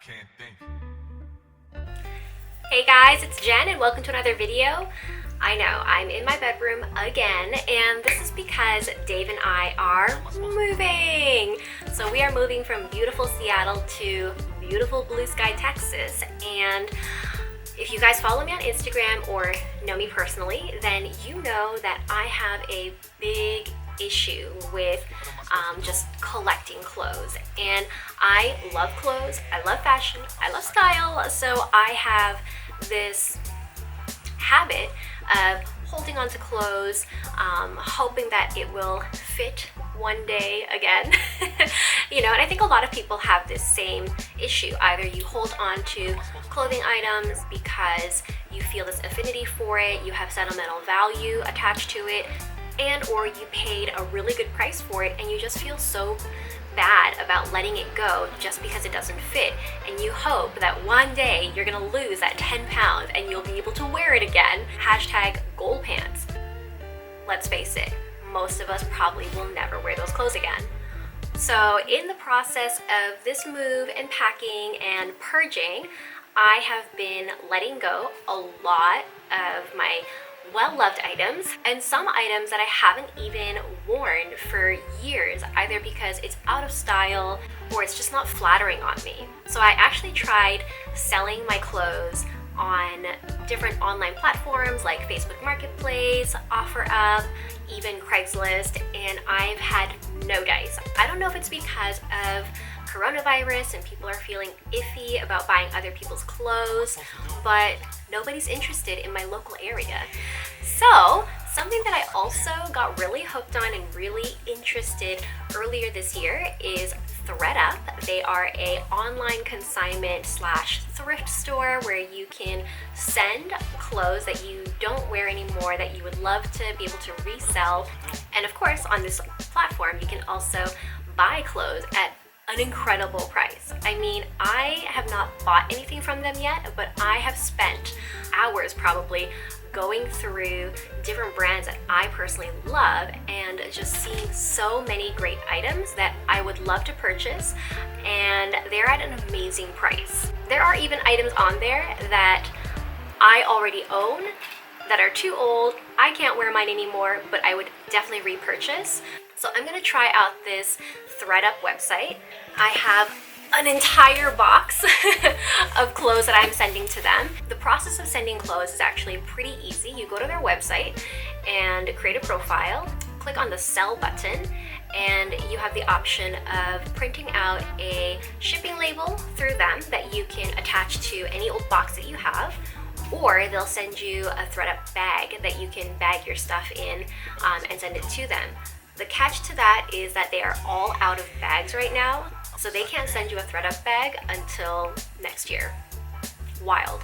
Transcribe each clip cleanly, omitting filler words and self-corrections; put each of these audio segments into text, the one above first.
can't think. Hey guys, it's Jen and welcome to another video. I know, I'm in my bedroom again, and this is because Dave and I are moving. So we are moving from beautiful Seattle to beautiful blue sky Texas, and if you guys follow me on Instagram or know me personally, then you know that I have a big issue with just collecting clothes. And I love clothes, I love fashion, I love style, so I have this habit of holding on to clothes, hoping that it will fit one day again. You know, and I think a lot of people have this same issue. Either you hold on to clothing items because you feel this affinity for it, you have sentimental value attached to it, and or you paid a really good price for it and you just feel so bad about letting it go just because it doesn't fit, and you hope that one day you're gonna lose that 10 pounds and you'll be able to wear it again. Hashtag goal pants. Let's face it, most of us probably will never wear those clothes again. So in the process of this move and packing and purging, I have been letting go a lot of my well-loved items, and some items that I haven't even worn for years, either because it's out of style or it's just not flattering on me. So I actually tried selling my clothes on different online platforms like Facebook Marketplace, OfferUp, even Craigslist, and I've had no dice. I don't know if it's because of coronavirus and people are feeling iffy about buying other people's clothes, but nobody's interested in my local area. So something that I also got really hooked on and really interested earlier this year is THREDUP. They are a online consignment / thrift store where you can send clothes that you don't wear anymore that you would love to be able to resell. And of course, on this platform, you can also buy clothes at an incredible price. I mean, I have not bought anything from them yet, but I have spent hours probably going through different brands that I personally love and just seeing so many great items that I would love to purchase, and they're at an amazing price. There are even items on there that I already own that are too old, I can't wear mine anymore, but I would definitely repurchase. So I'm gonna try out this THREDUP website. I have an entire box of clothes that I'm sending to them. The process of sending clothes is actually pretty easy. You go to their website and create a profile, click on the sell button, and you have the option of printing out a shipping label through them that you can attach to any old box that you have, or they'll send you a THREDUP bag that you can bag your stuff in and send it to them. The catch to that is that they are all out of bags right now, so they can't send you a THREDUP bag until next year. Wild.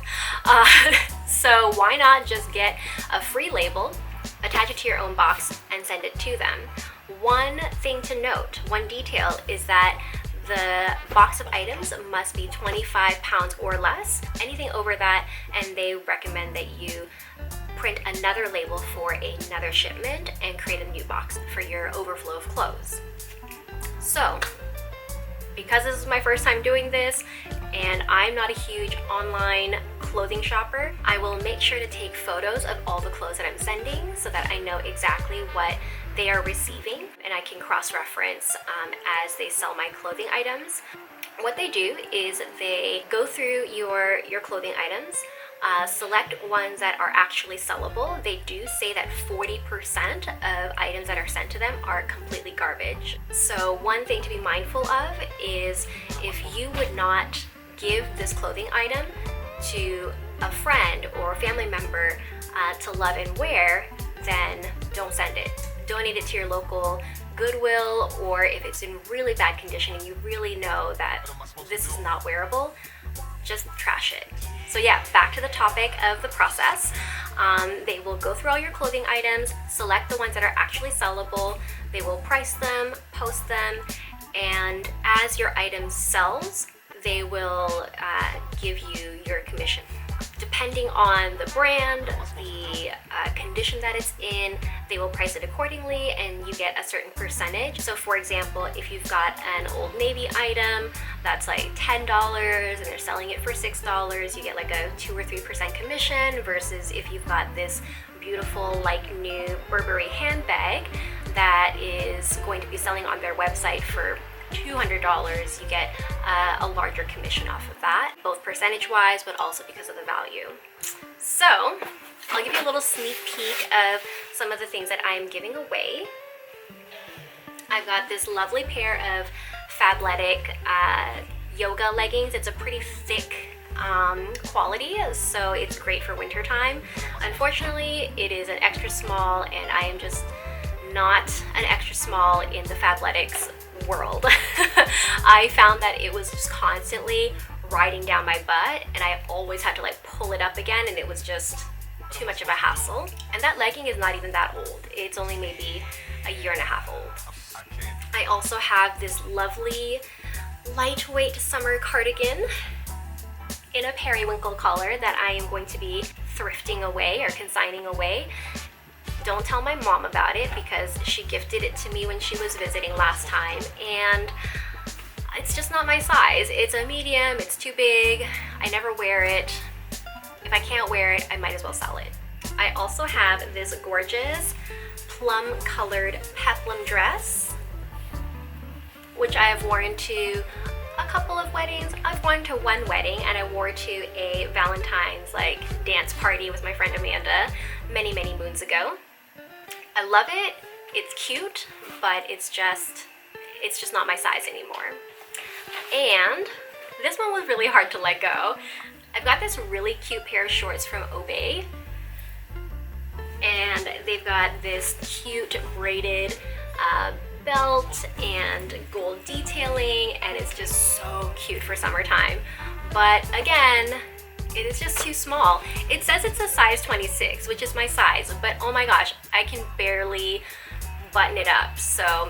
So why not just get a free label, attach it to your own box, and send it to them? One thing to note, one detail, is that the box of items must be 25 pounds or less. Anything over that, and they recommend that you print another label for another shipment and create a new box for your overflow of clothes. So, because this is my first time doing this and I'm not a huge online clothing shopper, I will make sure to take photos of all the clothes that I'm sending so that I know exactly what they are receiving and I can cross-reference as they sell my clothing items. What they do is they go through your clothing items, select ones that are actually sellable. They do say that 40% of items that are sent to them are completely garbage. So one thing to be mindful of is if you would not give this clothing item to a friend or a family member to love and wear, then don't send it. Donate it to your local Goodwill, or if it's in really bad condition and you really know that this is not wearable, just trash it. So yeah, back to the topic of the process. They will go through all your clothing items, select the ones that are actually sellable, they will price them, post them, and as your item sells, they will give you your commission. depending on the brand, the condition that it's in, they will price it accordingly and you get a certain percentage. So for example, if you've got an Old Navy item that's like $10 and they're selling it for $6, you get like a 2 or 3% commission, versus if you've got this beautiful like new Burberry handbag that is going to be selling on their website for $200, you get a larger commission off of that, both percentage wise but also because of the value. So I'll give you a little sneak peek of some of the things that I am giving away. I've got this lovely pair of Fabletics yoga leggings. It's a pretty thick quality, so it's great for winter time. Unfortunately, it is an extra small and I am just not an extra small in the Fabletics world. I found that it was just constantly riding down my butt and I always had to like pull it up again, and it was just too much of a hassle. And that legging is not even that old. It's only maybe a year and a half old. I also have this lovely lightweight summer cardigan in a periwinkle color that I am going to be thrifting away or consigning away. Don't tell my mom about it because she gifted it to me when she was visiting last time, and it's just not my size. It's a medium, it's too big, I never wear it. If I can't wear it, I might as well sell it. I also have this gorgeous plum colored peplum dress, which I have worn to a couple of weddings. I've worn to one wedding and I wore to a Valentine's like dance party with my friend Amanda many moons ago. I love it, it's cute, but it's just not my size anymore. And this one was really hard to let go. I've got this really cute pair of shorts from Obey, and they've got this cute braided belt and gold detailing, and it's just so cute for summertime. But again, it is just too small. It says it's a size 26, which is my size, but oh my gosh, I can barely button it up. So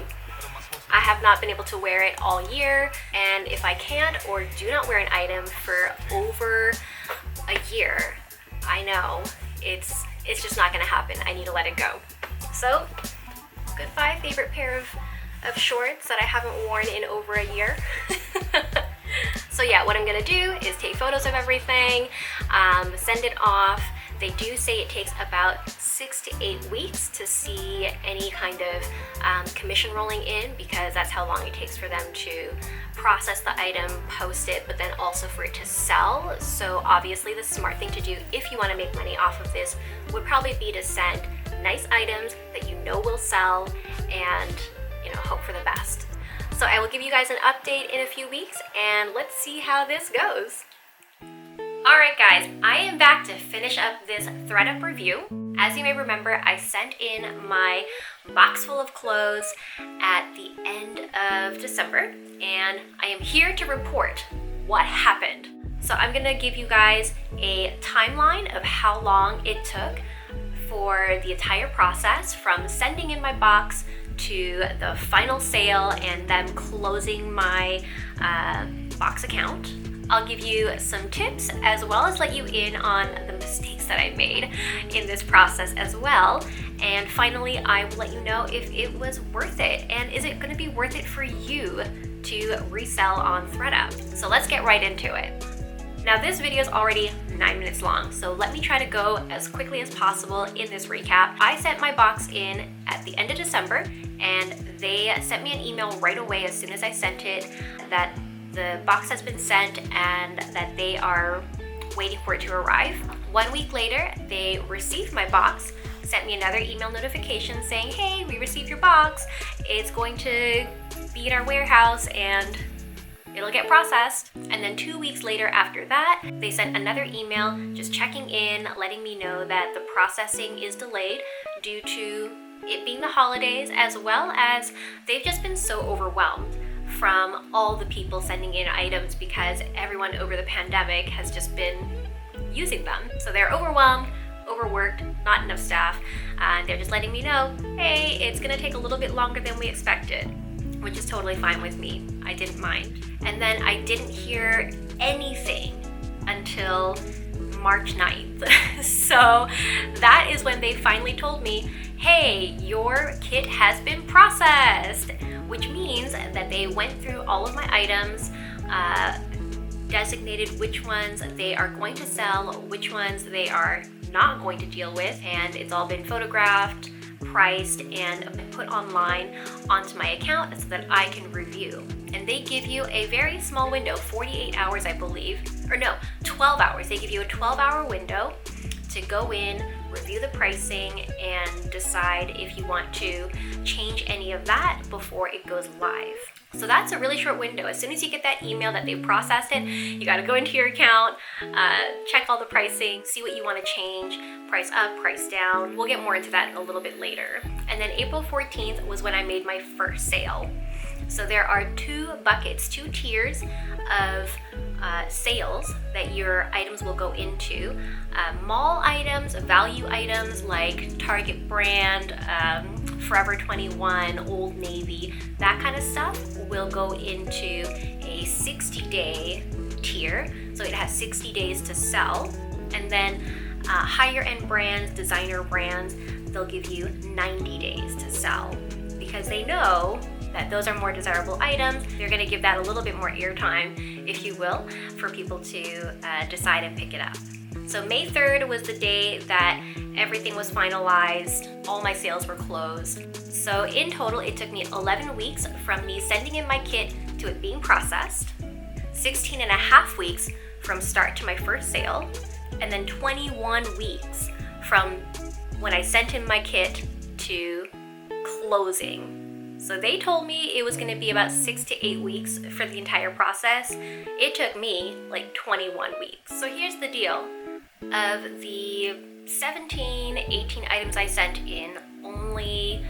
I have not been able to wear it all year, and if I can't or do not wear an item for over a year, I know it's just not gonna happen. I need to let it go. So goodbye favorite pair of shorts that I haven't worn in over a year. So yeah, what I'm gonna do is take photos of everything, send it off. They do say it takes about 6 to 8 weeks to see any kind of commission rolling in, because that's how long it takes for them to process the item, post it, but then also for it to sell. So obviously the smart thing to do if you want to make money off of this would probably be to send nice items that you know will sell and, you know, hope for the best. So I will give you guys an update in a few weeks, and let's see how this goes. Alright guys, I am back to finish up this THREDUP review. As you may remember, I sent in my box full of clothes at the end of December, and I am here to report what happened. So I'm gonna give you guys a timeline of how long it took for the entire process, from sending in my box to the final sale and them closing my box account. I'll give you some tips as well as let you in on the mistakes that I made in this process as well. And finally, I will let you know if it was worth it, and is it going to be worth it for you to resell on THREDUP. So let's get right into it. Now this video is already 9 minutes long, so let me try to go as quickly as possible in this recap. I sent my box in at the end of December, and they sent me an email right away as soon as I sent it that the box has been sent and that they are waiting for it to arrive. 1 week later, they received my box, sent me another email notification saying, hey, we received your box. It's going to be in our warehouse and it'll get processed. And then 2 weeks later after that, they sent another email just checking in, letting me know that the processing is delayed due to it being the holidays, as well as they've just been so overwhelmed from all the people sending in items because everyone over the pandemic has just been using them. So they're overwhelmed, overworked, not enough staff, and they're just letting me know, hey, it's gonna take a little bit longer than we expected, which is totally fine with me. I didn't mind. And then I didn't hear anything until March 9th. So that is when they finally told me, hey, your kit has been processed, which means that they went through all of my items, designated which ones they are going to sell, which ones they are not going to deal with, and it's all been photographed, priced, and put online onto my account so that I can review. And they give you a very small window, 48 hours I believe, or no, 12 hours. They give you a 12-hour window to go in, review the pricing, and decide if you want to change any of that before it goes live. So that's a really short window. As soon as you get that email that they processed it, you gotta go into your account, check all the pricing, see what you wanna change, price up, price down. We'll get more into that a little bit later. And then April 14th was when I made my first sale. So there are two buckets, two tiers of sales that your items will go into. Mall items, value items like Target brand, Forever 21, Old Navy, that kind of stuff will go into a 60-day tier. So it has 60 days to sell. And then higher end brands, designer brands, they'll give you 90 days to sell because they know that those are more desirable items. They're gonna give that a little bit more airtime, if you will, for people to decide and pick it up. So May 3rd was the day that everything was finalized, all my sales were closed. So in total, it took me 11 weeks from me sending in my kit to it being processed, 16 and a half weeks from start to my first sale, and then 21 weeks from when I sent in my kit to closing. So they told me it was gonna be about 6 to 8 weeks for the entire process. It took me like 21 weeks. So here's the deal. Of the 17, 18 items I sent in, only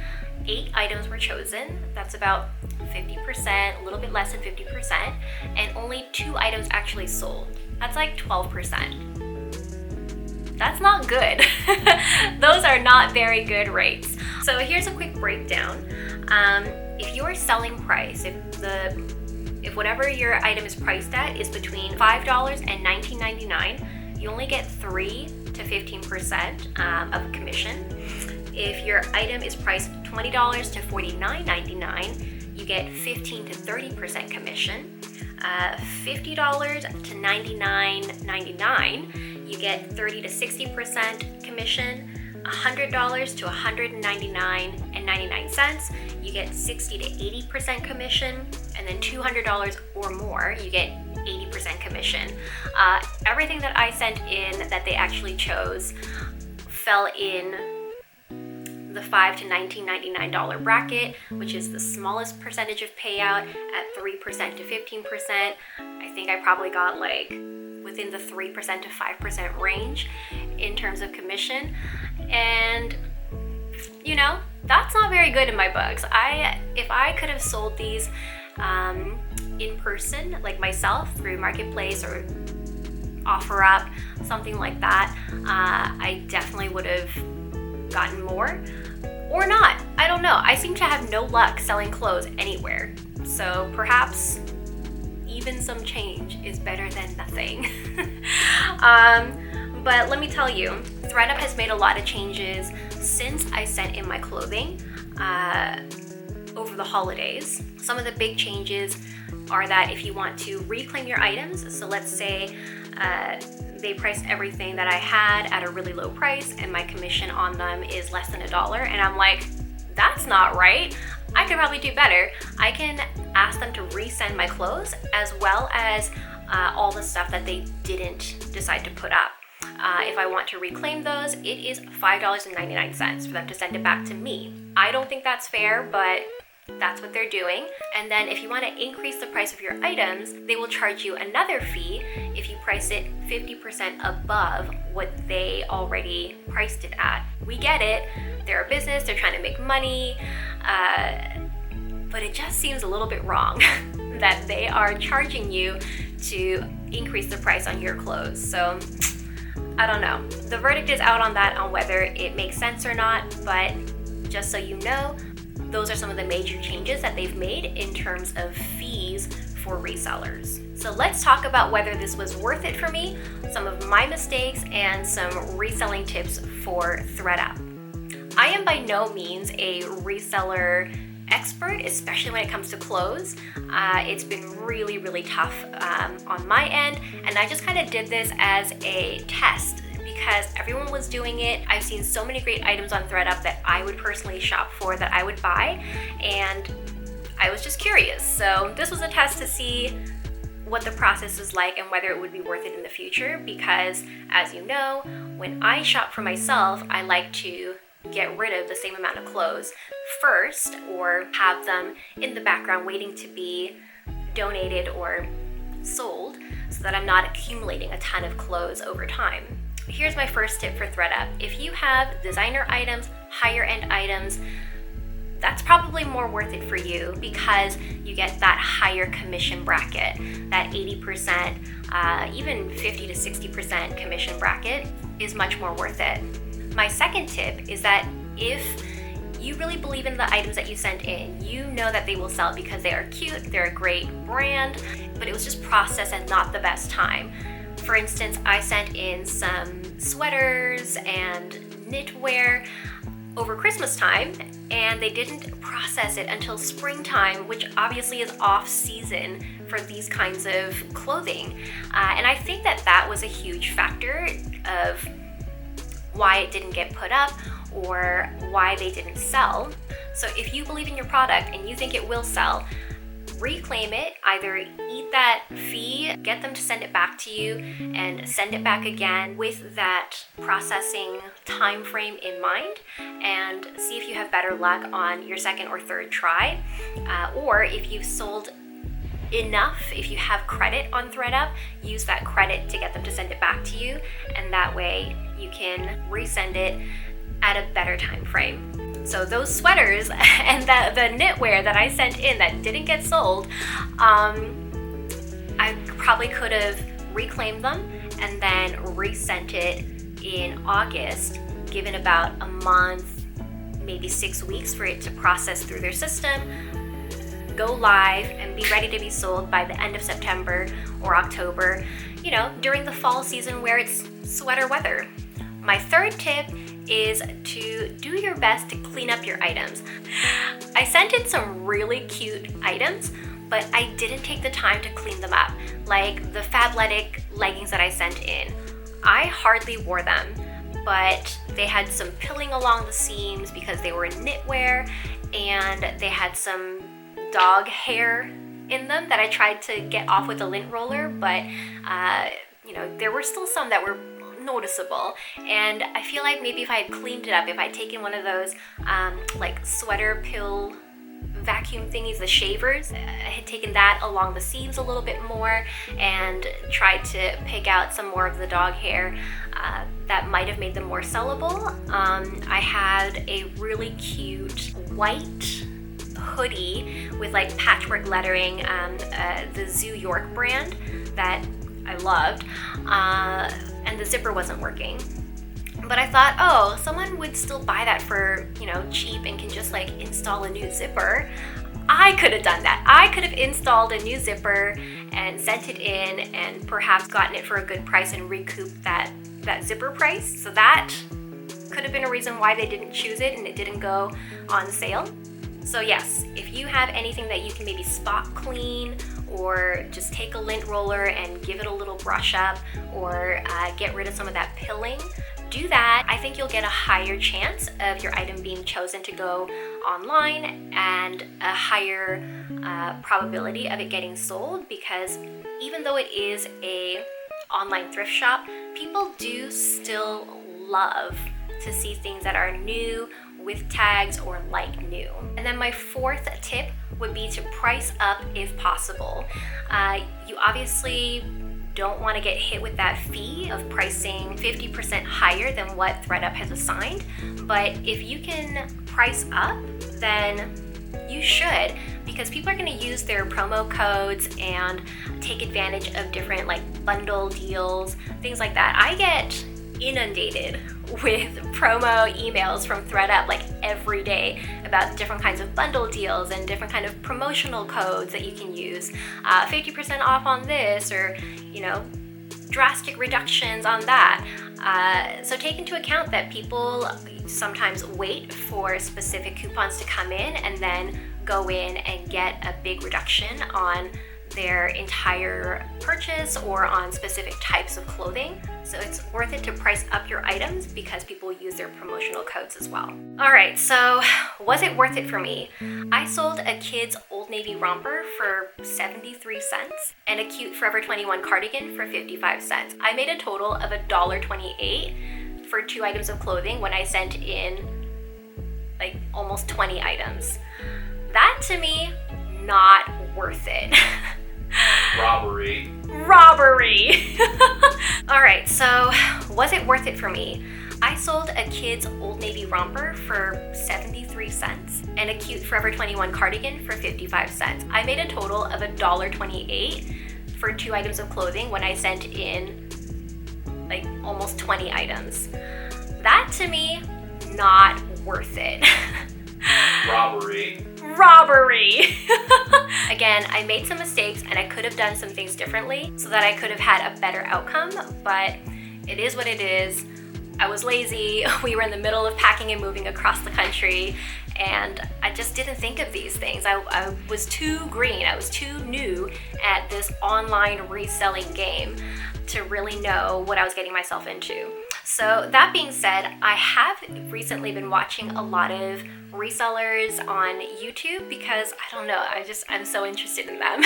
8 items were chosen. That's about 50%, a little bit less than 50%, and only 2 items actually sold. That's like 12%. That's not good. Those are not very good rates. So here's a quick breakdown. If your selling price, if whatever your item is priced at is between $5 and $19.99, you only get 3 to 15% of commission. If your item is priced $20 to $49.99, you get 15 to 30% commission. $50 to $99.99, you get 30 to 60% commission. $100 to $199.99, you get 60 to 80% commission, and then $200 or more, you get 80% commission. Everything that I sent in that they actually chose fell in the $5 to $19.99 bracket, which is the smallest percentage of payout at 3% to 15%. I think I probably got like within the 3% to 5% range in terms of commission. And you know, that's not very good in my books. If I could have sold these in person, like myself, through Marketplace or OfferUp, something like that, I definitely would have gotten more. Or not, I don't know. I seem to have no luck selling clothes anywhere. So perhaps even some change is better than nothing. But let me tell you, THREDUP has made a lot of changes since I sent in my clothing over the holidays. Some of the big changes are that if you want to reclaim your items, so let's say they priced everything that I had at a really low price and my commission on them is less than $1, and I'm like, that's not right. I could probably do better. I can ask them to resend my clothes as well as all the stuff that they didn't decide to put up. If I want to reclaim those, it is $5.99 for them to send it back to me. I don't think that's fair, but that's what they're doing. And then if you want to increase the price of your items, they will charge you another fee if you price it 50% above what they already priced it at. We get it. They're a business. They're trying to make money. But it just seems a little bit wrong that they are charging you to increase the price on your clothes. So I don't know. The verdict is out on that, on whether it makes sense or not, but just so you know, those are some of the major changes that they've made in terms of fees for resellers. So let's talk about whether this was worth it for me, some of my mistakes, and some reselling tips for THREDUP. I am by no means a reseller expert, especially when it comes to clothes. It's been really tough on my end, and I just kind of did this as a test because everyone was doing it. I've seen so many great items on THREDUP that I would personally shop for, that I would buy, and I was just curious. So this was a test to see what the process is like and whether it would be worth it in the future, because as you know, when I shop for myself, I like to get rid of the same amount of clothes first, or have them in the background waiting to be donated or sold, so that I'm not accumulating a ton of clothes over time. Here's my first tip for THREDUP. If you have designer items, higher end items, that's probably more worth it for you because you get that higher commission bracket, that 80%, even 50 to 60% commission bracket is much more worth it. My second tip is that if you really believe in the items that you sent in, you know that they will sell because they are cute, they're a great brand, but it was just processed at not the best time. For instance, I sent in some sweaters and knitwear over Christmas time, and they didn't process it until springtime, which obviously is off season for these kinds of clothing. And I think that that was a huge factor of why it didn't get put up or why they didn't sell. So if you believe in your product and you think it will sell, reclaim it, either eat that fee, get them to send it back to you, and send it back again with that processing time frame in mind, and see if you have better luck on your second or third try. Or if you've sold enough, if you have credit on THREDUP, use that credit to get them to send it back to you, and that way you can resend it at a better time frame. So those sweaters and the knitwear that I sent in that didn't get sold, I probably could have reclaimed them and then resent it in August, given about a month, maybe 6 weeks for it to process through their system, go live, and be ready to be sold by the end of September or October, you know, during the fall season where it's sweater weather. My third tip is to do your best to clean up your items. I sent in some really cute items, but I didn't take the time to clean them up. Like the Fabletic leggings that I sent in, I hardly wore them, but they had some pilling along the seams because they were knitwear, and they had some dog hair in them that I tried to get off with a lint roller, but you know, there were still some that were noticeable, and I feel like maybe if I had cleaned it up, if I had taken one of those like sweater pill vacuum thingies, the shavers, I had taken that along the seams a little bit more and tried to pick out some more of the dog hair, that might have made them more sellable. I had a really cute white hoodie with like patchwork lettering, the Zoo York brand that I loved, and the zipper wasn't working. But I thought, oh, someone would still buy that for, you know, cheap and can just like install a new zipper. I could have done that. I could have installed a new zipper and sent it in and perhaps gotten it for a good price and recouped that zipper price. So that could have been a reason why they didn't choose it and it didn't go on sale. So yes, if you have anything that you can maybe spot clean, or just take a lint roller and give it a little brush up, or get rid of some of that pilling, do that. I think you'll get a higher chance of your item being chosen to go online, and a higher probability of it getting sold, because even though it is a online thrift shop, people do still love to see things that are new, with tags, or like new. And then my fourth tip would be to price up if possible. You obviously don't want to get hit with that fee of pricing 50% higher than what THREDUP has assigned, but if you can price up, then you should, because people are going to use their promo codes and take advantage of different like bundle deals, things like that. I get inundated with promo emails from THREDUP like every day about different kinds of bundle deals and different kind of promotional codes that you can use. 50% off on this, or drastic reductions on that. So take into account that people sometimes wait for specific coupons to come in and then go in and get a big reduction on their entire purchase or on specific types of clothing. So it's worth it to price up your items because people use their promotional codes as well. All right, so was it worth it for me? I sold a kid's Old Navy romper for 73 cents and a cute Forever 21 cardigan for 55 cents. I made a total of $1.28 for 2 items of clothing when I sent in like almost 20 items. That to me, not worth it. Robbery. All right, so was it worth it for me? I sold a kid's Old Navy romper for 73 cents and a cute Forever 21 cardigan for 55 cents. I made a total of $1.28 for 2 items of clothing when I sent in like almost 20 items. That to me, not worth it. Robbery. Again, I made some mistakes and I could have done some things differently so that I could have had a better outcome, but it is what it is. I was lazy, we were in the middle of packing and moving across the country, and I just didn't think of these things. I was too green, I was too new at this online reselling game to really know what I was getting myself into. So that being said, I have recently been watching a lot of resellers on YouTube because I don't know, I'm so interested in them.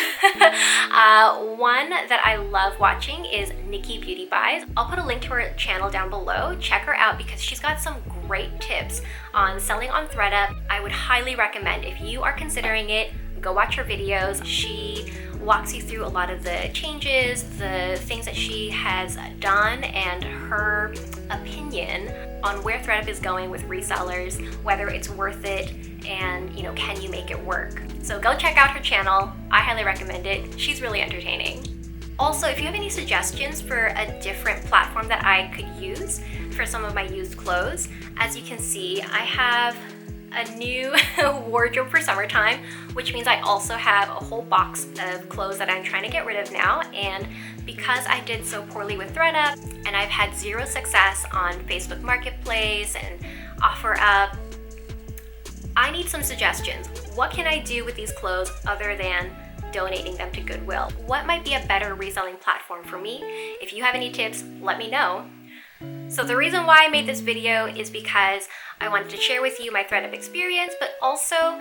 One that I love watching is Nikki Beauty Buys. I'll put a link to her channel down below. Check her out because she's got some great tips on selling on THREDUP. I would highly recommend, if you are considering it, go watch her videos. She walks you through a lot of the changes, the things that she has done, and her opinion on where THREDUP is going with resellers, whether it's worth it, and can you make it work? So go check out her channel. I highly recommend it. She's really entertaining. Also, if you have any suggestions for a different platform that I could use for some of my used clothes, as you can see, I have a new wardrobe for summertime, which means I also have a whole box of clothes that I'm trying to get rid of now. And because I did so poorly with THREDUP and I've had zero success on Facebook Marketplace and OfferUp, I need some suggestions. What can I do with these clothes other than donating them to Goodwill? What might be a better reselling platform for me? If you have any tips, let me know. So the reason why I made this video is because I wanted to share with you my THREDUP experience, but also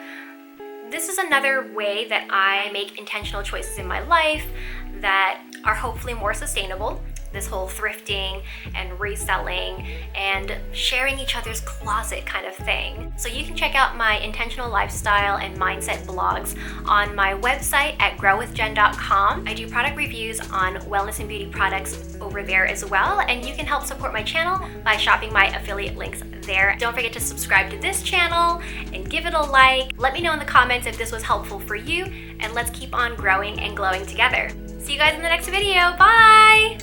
this is another way that I make intentional choices in my life that are hopefully more sustainable. This whole thrifting and reselling and sharing each other's closet kind of thing. So you can check out my intentional lifestyle and mindset blogs on my website at growwithjen.com. I do product reviews on wellness and beauty products over there as well, and you can help support my channel by shopping my affiliate links there. Don't forget to subscribe to this channel and give it a like. Let me know in the comments if this was helpful for you, and let's keep on growing and glowing together. See you guys in the next video. Bye!